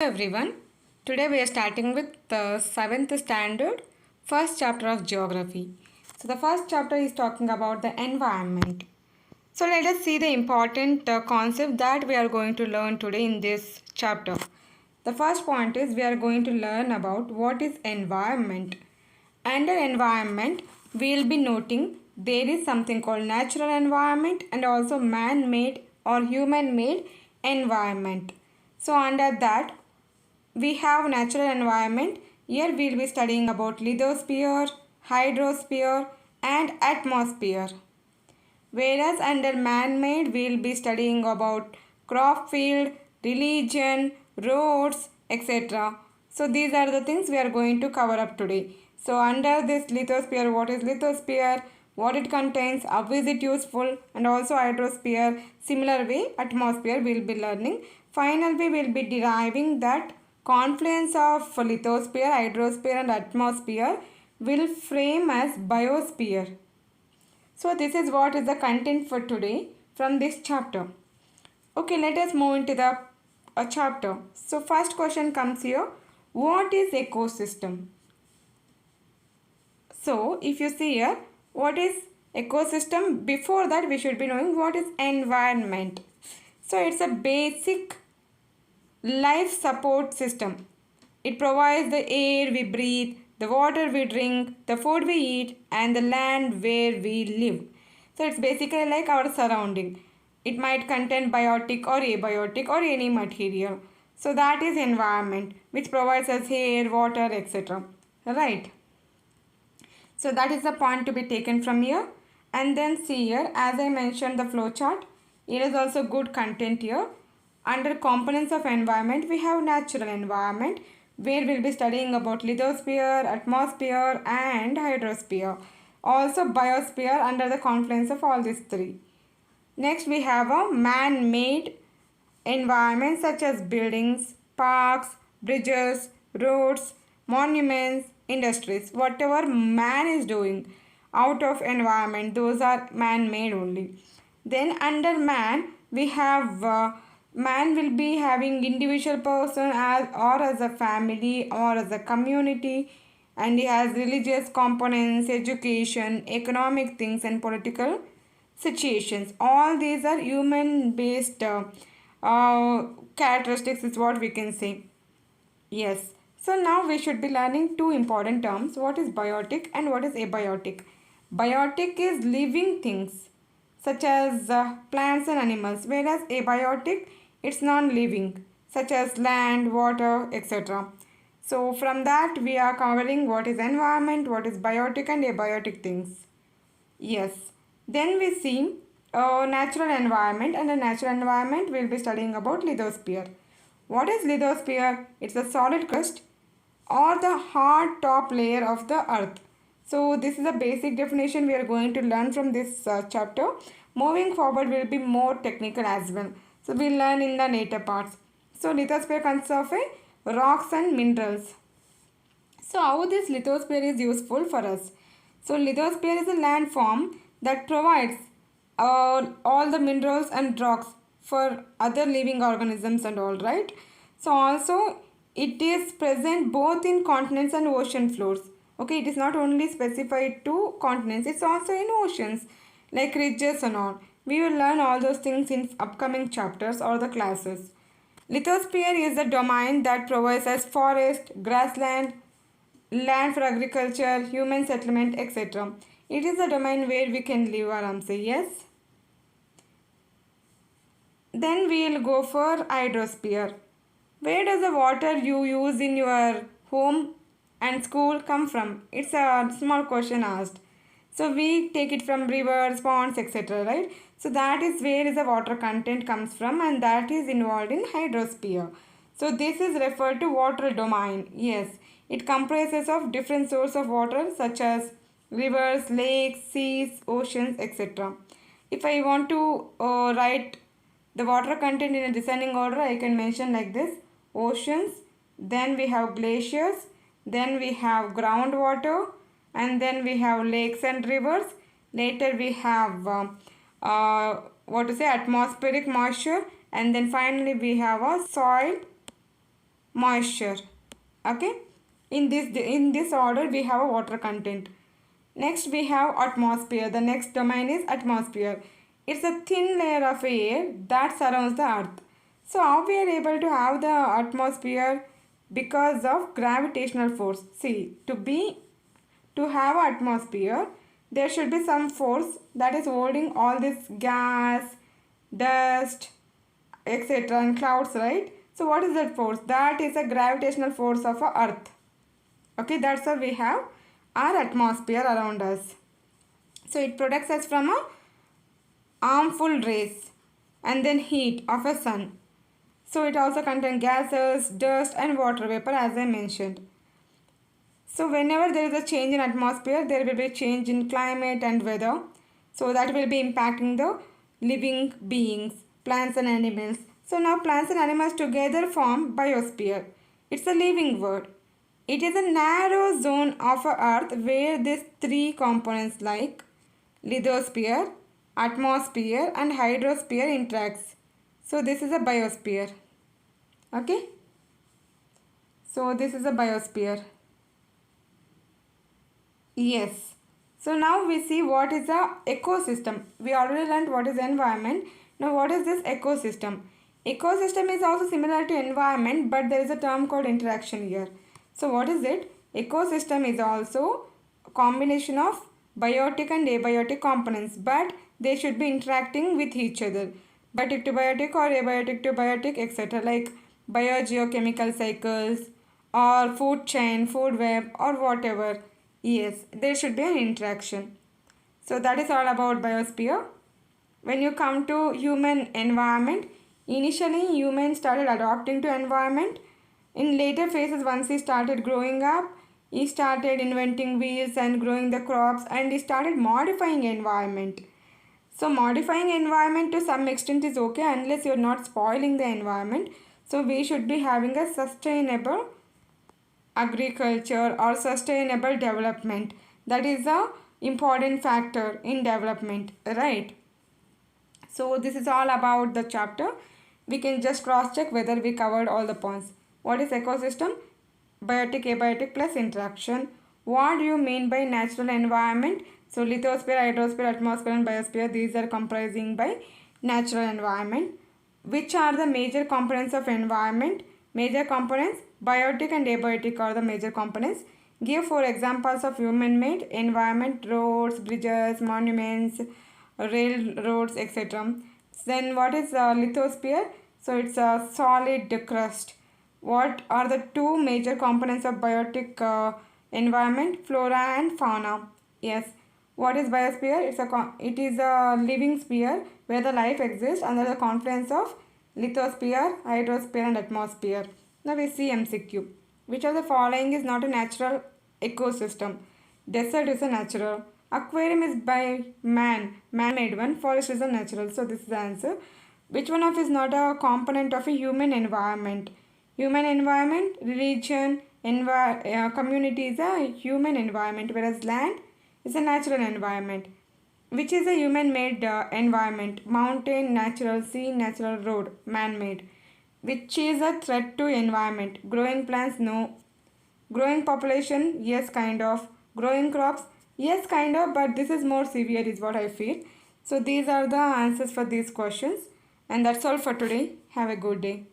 everyone. Today we are starting with the 7th standard, first chapter of geography. So the first chapter is talking about the environment. So let us see the important concept that we are going to learn today in this chapter. The first point is we are going to learn about what is environment. Under environment, we will be noting there is something called natural environment and also man-made or human-made environment. So under that, we have natural environment. Here we will be studying about lithosphere, hydrosphere and atmosphere. Whereas under man-made we will be studying about crop field, religion, roads, etc. So these are the things we are going to cover up today. So under this lithosphere, what is lithosphere, what it contains, how is it useful, and also hydrosphere. Similar way, atmosphere we will be learning. Finally, we will be deriving that confluence of lithosphere, hydrosphere and atmosphere will frame as biosphere. So this is what is the content for today from this chapter. Okay, let us move into the chapter. So first question comes here. What is ecosystem? So if you see here, what is ecosystem? Before that we should be knowing what is environment. So it's a basic life support system. It provides the air we breathe, the water we drink, the food we eat and the land where we live. So it's basically like our surrounding. It might contain biotic or abiotic or any material. So that is environment which provides us air, water, etc. Right. So that is the point to be taken from here. And then see here, as I mentioned the flow chart, it is also good content here. Under components of environment, we have natural environment where we will be studying about lithosphere, atmosphere and hydrosphere. Also biosphere under the confluence of all these three. Next we have a man-made environment such as buildings, parks, bridges, roads, monuments, industries. Whatever man is doing out of environment, those are man-made only. Then under man we have man will be having individual person as or as a family or as a community, and he has religious components, education, economic things and political situations. All these are human based characteristics is what we can say. Yes. So now we should be learning two important terms. What is biotic and what is abiotic? Biotic is living things such as plants and animals, whereas abiotic it's non-living such as land, water, etc. So from that we are covering what is environment, what is biotic and abiotic things. Yes. Then we see natural environment, and in natural environment we will be studying about lithosphere. What is lithosphere? It's a solid crust or the hard top layer of the earth. So this is a basic definition we are going to learn from this chapter. Moving forward will be more technical as well. So we will learn in the later parts. So lithosphere consists of rocks and minerals. So how this lithosphere is useful for us? So lithosphere is a landform that provides all the minerals and rocks for other living organisms and all, right? So also it is present both in continents and ocean floors. Okay, it is not only specified to continents, it's also in oceans like ridges and all. We will learn all those things in upcoming chapters or the classes. Lithosphere is the domain that provides us forest, grassland, land for agriculture, human settlement, etc. It is a domain where we can live around, say yes. Then we will go for hydrosphere. Where does the water you use in your home and school come from? It's a small question asked. So we take it from rivers, ponds, etc. Right? So that is where the water content comes from, and that is involved in hydrosphere. So this is referred to water domain. Yes, it comprises of different sources of water such as rivers, lakes, seas, oceans, etc. If I want to write the water content in a descending order, I can mention like this: oceans, then we have glaciers, then we have groundwater, and then we have lakes and rivers. Later we have atmospheric moisture, and then finally we have a soil, moisture. Okay, in this order we have a water content. Next we have atmosphere. The next domain is atmosphere. It's a thin layer of air that surrounds the earth. So how we are able to have the atmosphere? Because of gravitational force. See, to have atmosphere, there should be some force that is holding all this gas, dust, etc. and clouds, right? So what is that force? That is a gravitational force of a earth. Okay, that's why we have our atmosphere around us. So it protects us from a harmful rays and then heat of a sun. So it also contains gases, dust and water vapor, as I mentioned. So whenever there is a change in atmosphere, there will be a change in climate and weather. So that will be impacting the living beings, plants and animals. So now plants and animals together form biosphere. It's a living word. It is a narrow zone of earth where these three components like lithosphere, atmosphere and hydrosphere interacts. So this is a biosphere. Okay. So this is a biosphere. Yes. So now we see what is a ecosystem. We already learned what is environment. Now what is this ecosystem? Ecosystem is also similar to environment, but there is a term called interaction here. So what is it? Ecosystem is also a combination of biotic and abiotic components, but they should be interacting with each other. Biotic to biotic or abiotic to biotic, etc. Like biogeochemical cycles or food chain, food web or whatever. Yes, there should be an interaction. So that is all about biosphere. When you come to human environment, initially humans started adapting to environment. In later phases, once he started growing up, he started inventing wheels and growing the crops, and he started modifying environment. So modifying environment to some extent is okay unless you're not spoiling the environment. So we should be having a sustainable agriculture or sustainable development. That is a important factor in development, right? So this is all about the chapter. We can just cross check whether we covered all the points. What is ecosystem? Biotic, abiotic plus interaction. What do you mean by natural environment? So lithosphere, hydrosphere, atmosphere and biosphere, these are comprising by natural environment. Which are the major components of environment? Major components, biotic and abiotic are the major components. Give 4 examples of human-made environment: roads, bridges, monuments, railroads, etc. Then what is lithosphere? So it's a solid crust. What are the 2 major components of biotic environment? Flora and fauna. Yes. What is biosphere? It is a living sphere where the life exists under the confluence of lithosphere, hydrosphere and atmosphere. Now we see MCQ. Which of the following is not a natural ecosystem? Desert is a natural. Aquarium is by man-made one. Forest is a natural. So this is the answer. Which one of is not a component of a human environment? Human environment, religion, community is a human environment, whereas land is a natural environment. Which is a human-made environment? Mountain, natural; sea, natural; road, man-made. Which is a threat to environment? Growing plants, no. Growing population, yes, kind of. Growing crops, yes, kind of, but this is more severe is what I feel. So these are the answers for these questions. And that's all for today. Have a good day.